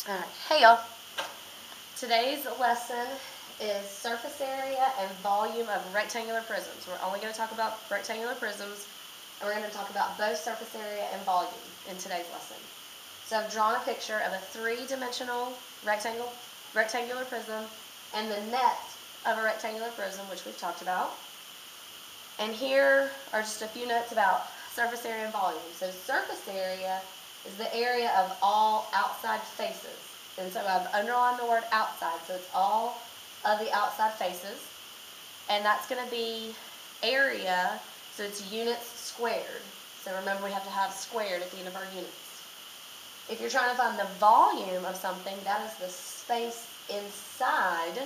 Alright, hey y'all. Today's lesson is surface area and volume of rectangular prisms. We're only going to talk about rectangular prisms, and we're going to talk about both surface area and volume in today's lesson. So I've drawn a picture of a three-dimensional rectangular prism and the net of a rectangular prism, which we've talked about. And here are just a few notes about surface area and volume. So surface area is the area of all outside faces. And so I've underlined the word outside, so it's all of the outside faces. And that's going to be area, so it's units squared. So remember, we have to have squared at the end of our units. If you're trying to find the volume of something, that is the space inside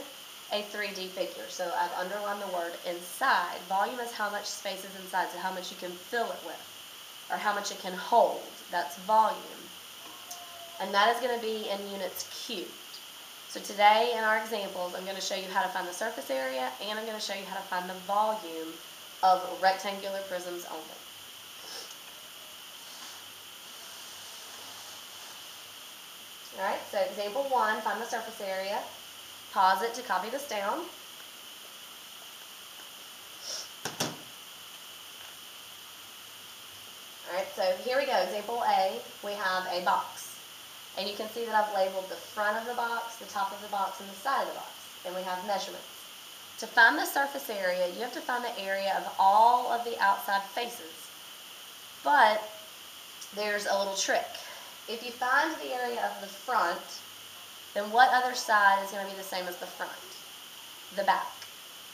a 3D figure. So I've underlined the word inside. Volume is how much space is inside, so how much you can fill it with, or how much it can hold. That's volume. And that is going to be in units cubed. So today in our examples, I'm going to show you how to find the surface area, and I'm going to show you how to find the volume of rectangular prisms only. Alright, so example 1, find the surface area. Pause it to copy this down. Alright, so here we go. Example A, we have a box. And you can see that I've labeled the front of the box, the top of the box, and the side of the box. And we have measurements. To find the surface area, you have to find the area of all of the outside faces. But there's a little trick. If you find the area of the front, then what other side is going to be the same as the front? The back.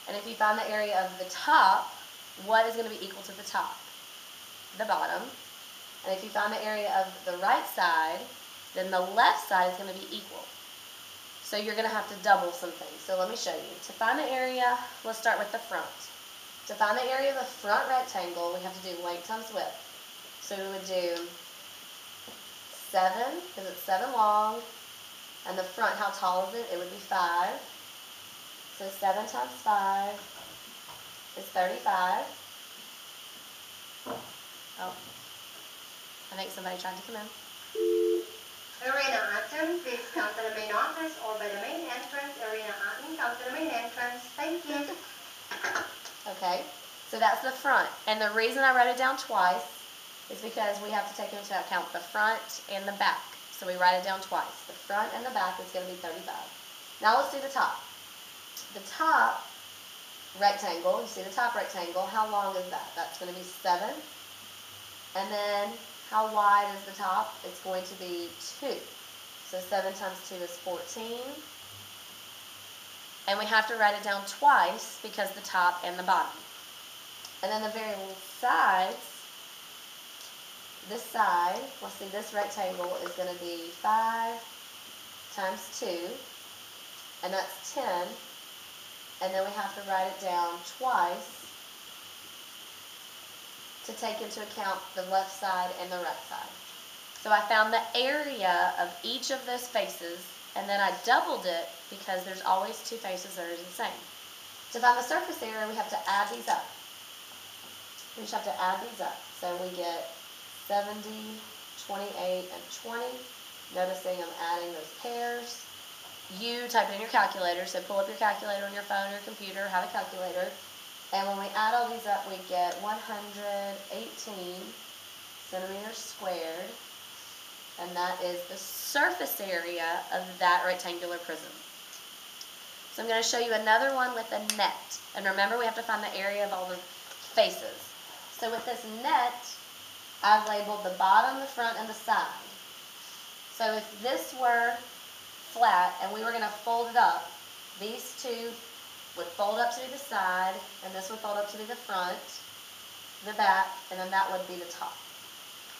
And if you find the area of the top, what is going to be equal to the top? The bottom. And if you find the area of the right side, then the left side is going to be equal. So you're going to have to double some things. So let me show you. To find the area, let's start with the front. To find the area of the front rectangle, we have to do length times width. So we would do 7, because it's 7 long, and the front, how tall is it? It would be 5. So 7 times 5 is 35. Oh, I think somebody tried to come in. Arena item, please come to the main office or by the main entrance. Arena item, come to the main entrance. Thank you. Okay, so that's the front. And the reason I wrote it down twice is because we have to take into account the front and the back. So we write it down twice. The front and the back is going to be 35. Now let's do the top. The top rectangle, you see the top rectangle, how long is that? That's going to be 7. And then how wide is the top? It's going to be 2. So 7 times 2 is 14. And we have to write it down twice because the top and the bottom. And then the very sides, this side, let's see, this rectangle is going to be 5 times 2, and that's 10. And then we have to write it down twice to take into account the left side and the right side. So I found the area of each of those faces, and then I doubled it because there's always 2 faces that are the same. To find the surface area, we have to add these up. We just have to add these up. So we get 70, 28, and 20. Noticing I'm adding those pairs. You type it in your calculator, so pull up your calculator on your phone or your computer, have a calculator. And when we add all these up, we get 118 centimeters squared. And that is the surface area of that rectangular prism. So I'm going to show you another one with a net. And remember, we have to find the area of all the faces. So with this net, I've labeled the bottom, the front, and the side. So if this were flat and we were going to fold it up, these two would fold up to be the side, and this would fold up to be the front, the back, and then that would be the top.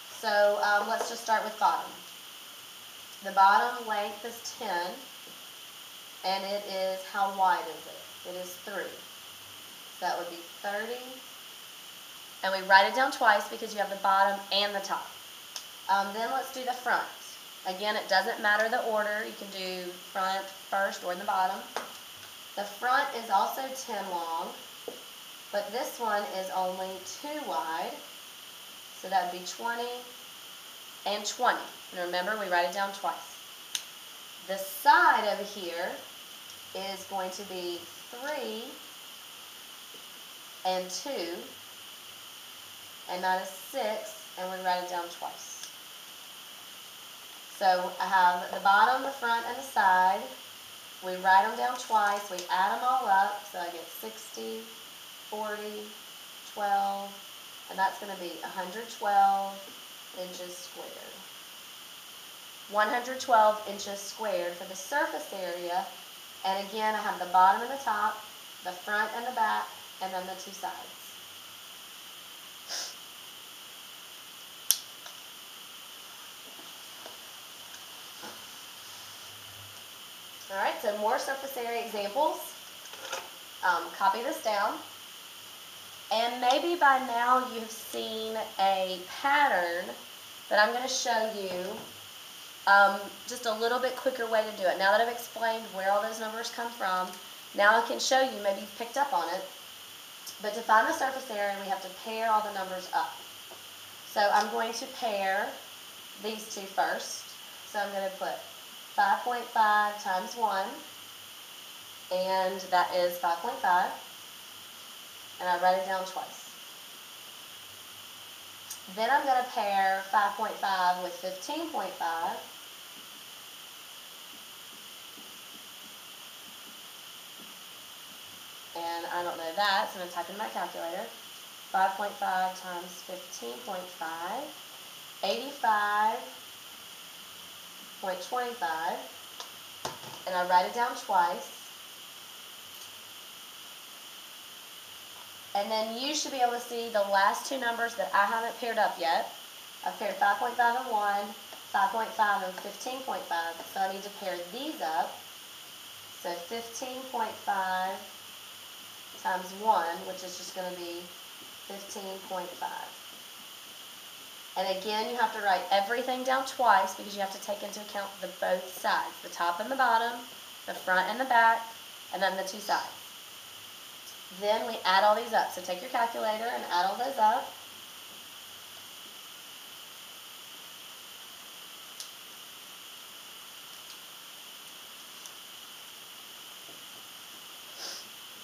So let's just start with bottom. The bottom length is 10, and it is, how wide is it? It is 3. So that would be 30. And we write it down twice because you have the bottom and the top. Then let's do the front. Again, it doesn't matter the order. You can do front first or the bottom. The front is also 10 long, but this one is only 2 wide. So that would be 20 and 20. And remember, we write it down twice. The side over here is going to be 3 and 2, and that is 6, and we write it down twice. So I have the bottom, the front, and the side. We write them down twice. We add them all up, so I get 60, 40, 12, and that's going to be 112 inches squared. 112 inches squared for the surface area, and again I have the bottom and the top, the front and the back, and then the two sides. Alright, so more surface area examples. Copy this down. And maybe by now you've seen a pattern that I'm going to show you just a little bit quicker way to do it. Now that I've explained where all those numbers come from, now I can show you, maybe you've picked up on it, but to find the surface area we have to pair all the numbers up. So I'm going to pair these two first. So I'm going to put 5.5 times 1, and that is 5.5, and I write it down twice. Then I'm going to pair 5.5 with 15.5, and I don't know that, so I'm going to type in my calculator. 5.5 times 15.5, 85.25, and I write it down twice. And then you should be able to see the last two numbers that I haven't paired up yet. I've paired 5.5 and 1, 5.5 and 15.5, so I need to pair these up. So 15.5 times 1, which is just going to be 15.5. And again, you have to write everything down twice because you have to take into account the both sides, the top and the bottom, the front and the back, and then the two sides. Then we add all these up. So take your calculator and add all those up.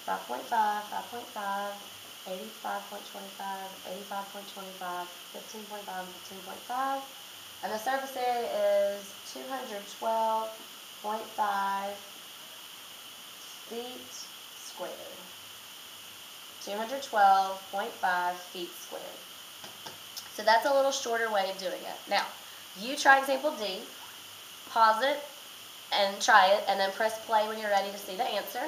Five point five, 85.25, 85.25, 15.5, 15.5. And the surface area is 212.5 feet squared. 212.5 feet squared. So that's a little shorter way of doing it. Now, you try example D, pause it, and try it, and then press play when you're ready to see the answer.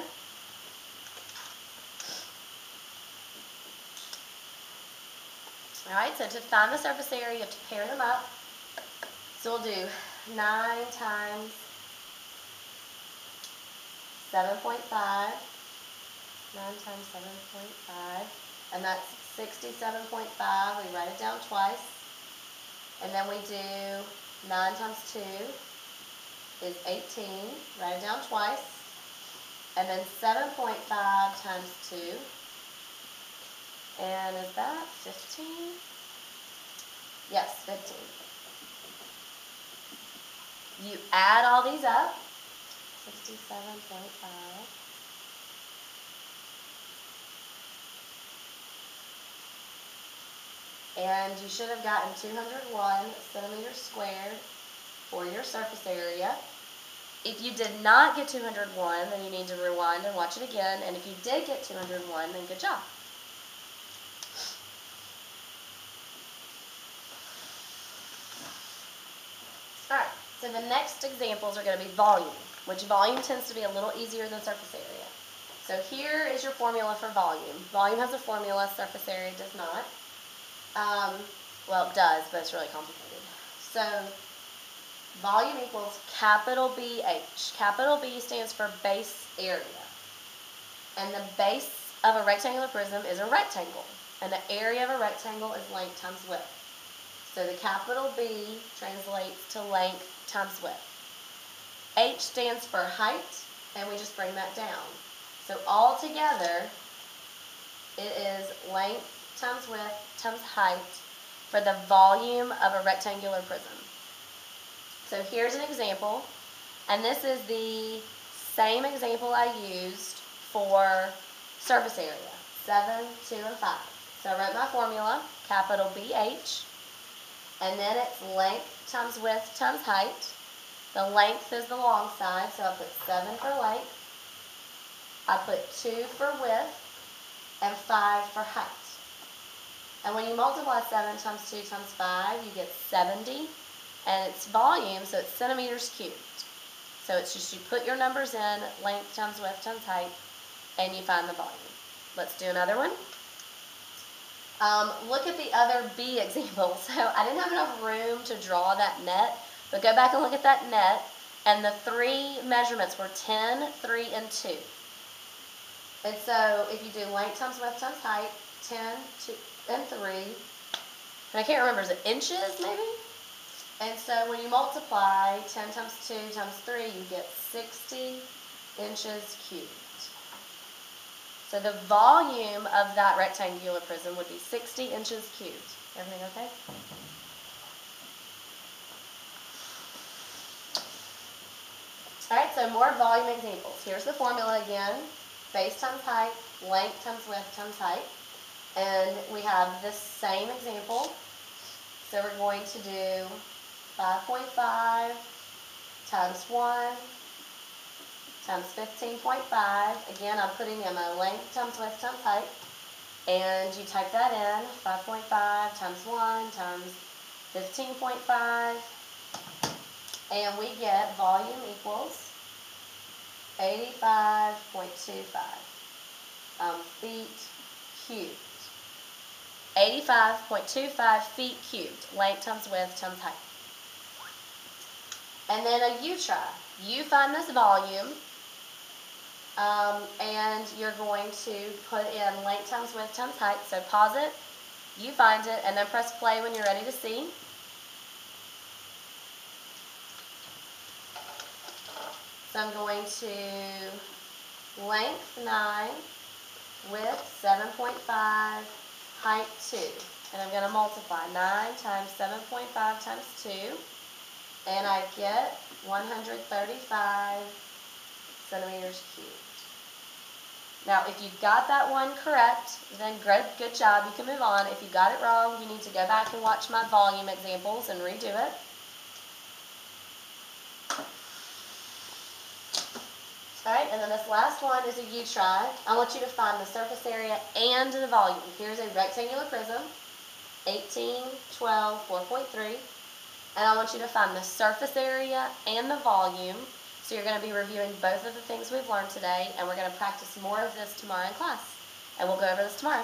Alright, so to find the surface area, you have to pair them up. So we'll do 9 times 7.5. 9 times 7.5, and that's 67.5. We write it down twice. And then we do 9 times 2 is 18. Write it down twice. And then 7.5 times 2, and is that 15? Yes, 15. You add all these up. 67.5. And you should have gotten 201 centimeters squared for your surface area. If you did not get 201, then you need to rewind and watch it again. And if you did get 201, then good job. Alright, so the next examples are going to be volume, which volume tends to be a little easier than surface area. So here is your formula for volume. Volume has a formula, surface area does not. Well, it does, but it's really complicated. So, volume equals capital BH. Capital B stands for base area. And the base of a rectangular prism is a rectangle. And the area of a rectangle is length times width. So the capital B translates to length times width. H stands for height, and we just bring that down. So all together, it is length times width times height for the volume of a rectangular prism. So here's an example. And this is the same example I used for surface area, 7, 2, and 5. So I wrote my formula, capital BH, and then it's length times width times height. The length is the long side, so I put 7 for length. I put 2 for width and 5 for height. And when you multiply 7 times 2 times 5, you get 70, and it's volume, so it's centimeters cubed. So it's just you put your numbers in, length times width times height, and you find the volume. Let's do another one. Look at the other B example. So I didn't have enough room to draw that net, but go back and look at that net, and the 3 measurements were 10, 3, and 2. And so if you do length times width times height, 10, 2, and 3, and I can't remember, is it inches maybe? And so when you multiply 10 times 2 times 3, you get 60 inches cubed. So the volume of that rectangular prism would be 60 inches cubed. Everything okay? All right, so more volume examples. Here's the formula again. Base times height, length times width times height. And we have this same example. So we're going to do 5.5 times 1 times 15.5. Again, I'm putting in my length times width times height. And you type that in, 5.5 times 1 times 15.5. And we get volume equals 85.25 feet cubed. 85.25 feet cubed, length times width times height. And then a U try. You find this volume, and you're going to put in length times width times height. So pause it, you find it, and then press play when you're ready to see. So I'm going to length 9, width 7.5, height 2. And I'm going to multiply 9 times 7.5 times 2. And I get 135 centimeters cubed. Now, if you got that one correct, then good job. You can move on. If you got it wrong, you need to go back and watch my volume examples and redo it. All right, and then this last one is a U try. I want you to find the surface area and the volume. Here's a rectangular prism, 18, 12, 4.3. And I want you to find the surface area and the volume. So you're going to be reviewing both of the things we've learned today, and we're going to practice more of this tomorrow in class. And we'll go over this tomorrow.